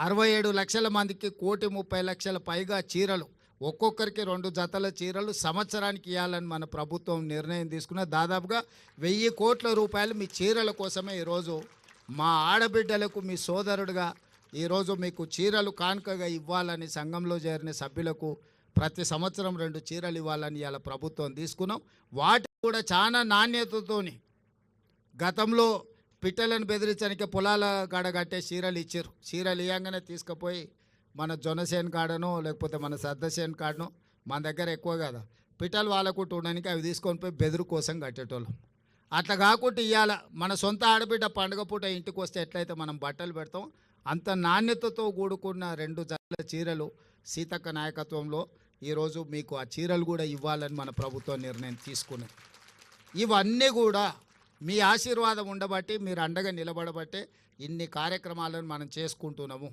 67 లక్షల మందికి 1,30,00,000 పైగా చీరలు, ఒక్కొక్కరికి 2 జతల చీరలు సంవత్సరానికి ఇవ్వాలని మన ప్రభుత్వం నిర్ణయం తీసుకున్న. దాదాపుగా 1000 కోట్ల రూపాయలు మీ చీరల కోసమే ఈరోజు మా ఆడబిడ్డలకు మీ సోదరుడుగా ఈరోజు మీకు చీరలు కానుకగా ఇవ్వాలని సంఘంలో చేరిన సభ్యులకు ప్రతి సంవత్సరం 2 చీరలు ఇవ్వాలని ఇవాళ ప్రభుత్వం తీసుకున్నాం. వాటి కూడా చాలా నాణ్యతతోని గతంలో పిట్టలను బెదిరించడానికి పొలాల కాడ కట్టే చీరలు ఇచ్చారు. చీరలు ఇవ్వగానే తీసుకుపోయి మన జొన్నసేన్ కాడనో లేకపోతే మన సద్దసేన్ కాడనో, మన దగ్గర ఎక్కువ కదా పిట్టలు వాళ్ళకుంటూ ఉండడానికి అవి తీసుకొని పోయి బెదురు కోసం కట్టేటోళ్ళం. అట్లా కాకుండా ఇవాళ మన సొంత ఆడబిడ్డ పండుగ పూట ఇంటికి వస్తే ఎట్లయితే మనం బట్టలు పెడతాం, అంత నాణ్యతతో కూడుకున్న 2 జతల చీరలు సీతక్క నాయకత్వంలో ఈరోజు మీకు ఆ చీరలు కూడా ఇవ్వాలని మన ప్రభుత్వం నిర్ణయం తీసుకున్నది. ఇవన్నీ కూడా మీ ఆశీర్వాదం ఉండబట్టి, మీరు అండగా నిలబడబట్టే ఇన్ని కార్యక్రమాలను మనం చేసుకుంటున్నాము.